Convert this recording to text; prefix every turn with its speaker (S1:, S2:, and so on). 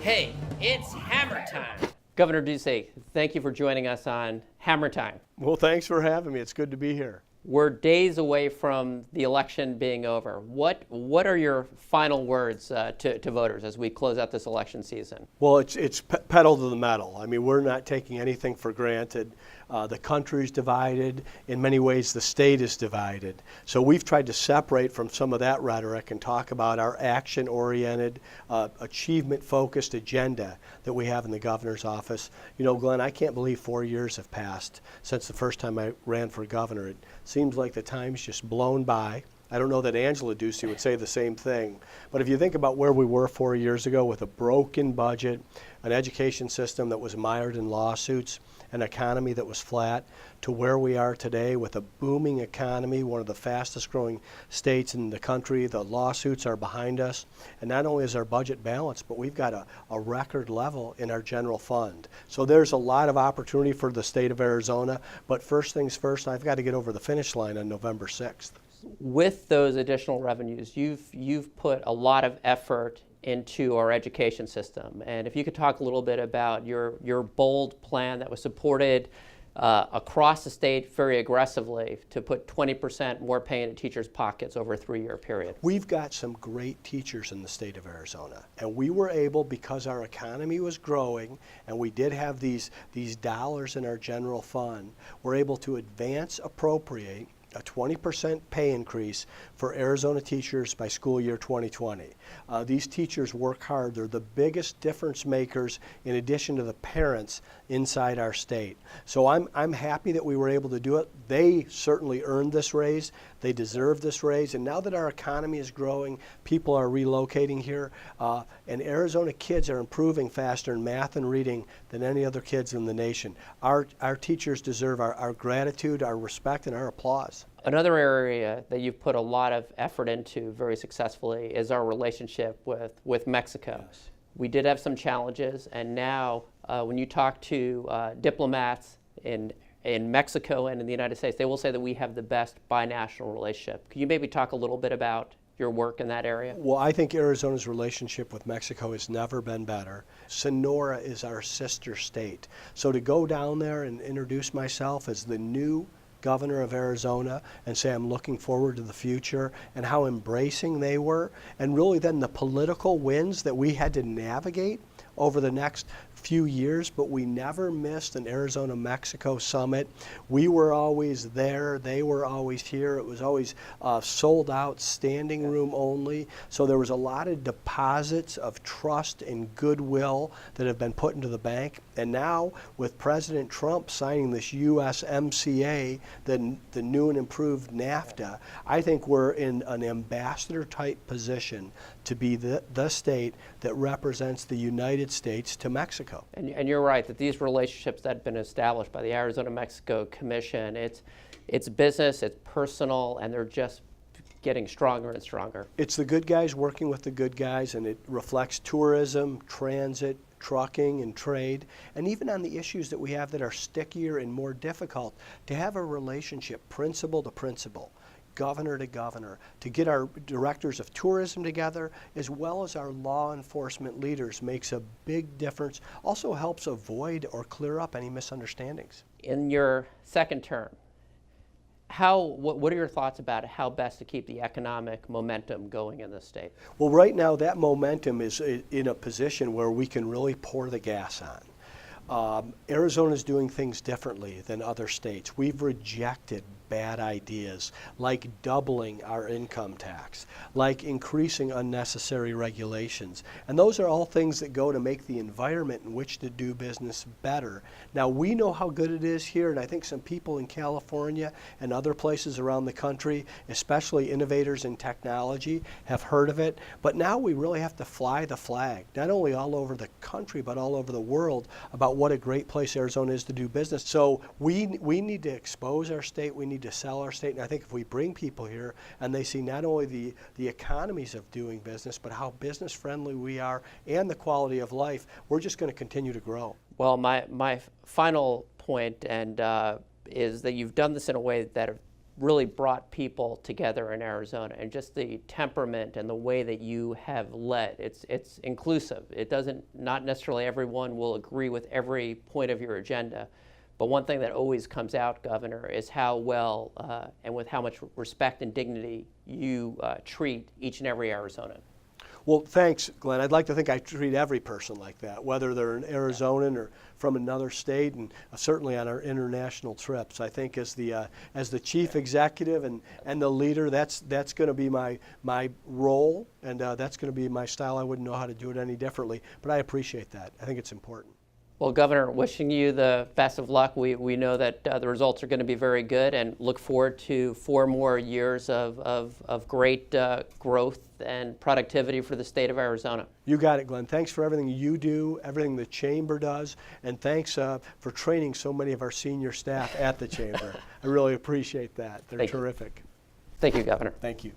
S1: Hey, it's hammer time. Governor Ducey, thank you for joining us on Hammer Time.
S2: Well, thanks for having me. It's good to be here.
S1: We're days away from the election being over. What are your final words to voters as we close out this election season?
S2: Well, it's pedal to the metal. I mean, we're not taking anything for granted. The country's divided. In many ways, the state is divided. So we've tried to separate from some of that rhetoric and talk about our action-oriented, achievement-focused agenda that we have in the governor's office. You know, Glenn, I can't believe 4 years have passed since the first time I ran for governor. It seems like the time's just blown by. I don't know that Angela Ducey would say the same thing, but if you think about where we were 4 years ago with a broken budget, an education system that was mired in lawsuits, an economy that was flat, to where we are today with a booming economy, one of the fastest growing states in the country, the lawsuits are behind us, and not only is our budget balanced, but we've got a record level in our general fund. So there's a lot of opportunity for the state of Arizona, but first things first, I've got to get over the finish line on November 6th.
S1: With those additional revenues, you've put a lot of effort into our education system. And if you could talk a little bit about your bold plan that was supported across the state very aggressively to put 20% more pay into teachers' pockets over a 3-year period.
S2: We've got some great teachers in the state of Arizona, and we were able, because our economy was growing and we did have these dollars in our general fund, we're able to appropriate a 20% pay increase for Arizona teachers by school year 2020. These teachers work hard. They're the biggest difference makers in addition to the parents inside our state. So I'm happy that we were able to do it. They certainly earned this raise. They deserve this raise. And now that our economy is growing, people are relocating here, and Arizona kids are improving faster in math and reading than any other kids in the nation. Our teachers deserve our gratitude, our respect, and our applause.
S1: Another area that you've put a lot of effort into very successfully is our relationship with Mexico.
S2: Yes.
S1: We did have some challenges, and now when you talk to diplomats in Mexico and in the United States, they will say that we have the best binational relationship. Could you maybe talk a little bit about your work in that area?
S2: Well, I think Arizona's relationship with Mexico has never been better. Sonora is our sister state. So to go down there and introduce myself as the new governor of Arizona and say I'm looking forward to the future and how embracing they were, and really then the political winds that we had to navigate over the next few years, but we never missed an Arizona-Mexico summit. We were always there. They were always here. It was always sold out, standing room only. So there was a lot of deposits of trust and goodwill that have been put into the bank. And now with President Trump signing this USMCA, the new and improved NAFTA, I think we're in an ambassador-type position to be the state that represents the United States to Mexico.
S1: And you're right that these relationships that have been established by the Arizona-Mexico Commission, it's business, it's personal, and they're just getting stronger and stronger.
S2: It's the good guys working with the good guys, and it reflects tourism, transit, trucking, and trade, and even on the issues that we have that are stickier and more difficult, to have a relationship principal to principal, governor to governor, to get our directors of tourism together as well as our law enforcement leaders makes a big difference. Also helps avoid or clear up any misunderstandings.
S1: In your second term, what are your thoughts about how best to keep the economic momentum going in the state?
S2: Well, right now that momentum is in a position where we can really pour the gas on. Arizona's doing things differently than other states. We've rejected bad ideas like doubling our income tax, like increasing unnecessary regulations. And those are all things that go to make the environment in which to do business better. Now, we know how good it is here, and I think some people in California and other places around the country, especially innovators in technology, have heard of it. But now we really have to fly the flag, not only all over the country, but all over the world, about what a great place Arizona is to do business. So we need to expose our state, we need to sell our state, and I think if we bring people here and they see not only the economies of doing business, but how business friendly we are and the quality of life, we're just going to continue to grow.
S1: Well, my final point is that you've done this in a way that really brought people together in Arizona, and just the temperament and the way that you have led. It's inclusive. It doesn't, not necessarily everyone will agree with every point of your agenda, but one thing that always comes out, Governor, is how well and with how much respect and dignity you treat each and every Arizonan.
S2: Well, thanks, Glenn. I'd like to think I treat every person like that, whether they're an Arizonan or from another state, and certainly on our international trips. I think as the chief executive and the leader, that's going to be my role, and that's going to be my style. I wouldn't know how to do it any differently, but I appreciate that. I think it's important.
S1: Well, Governor, wishing you the best of luck. We know that the results are going to be very good, and look forward to 4 more years of great growth and productivity for the state of Arizona.
S2: You got it, Glenn. Thanks for everything you do, everything the Chamber does, and thanks for training so many of our senior staff at the Chamber. I really appreciate that. They're terrific.
S1: Thank you, Governor.
S2: Thank you.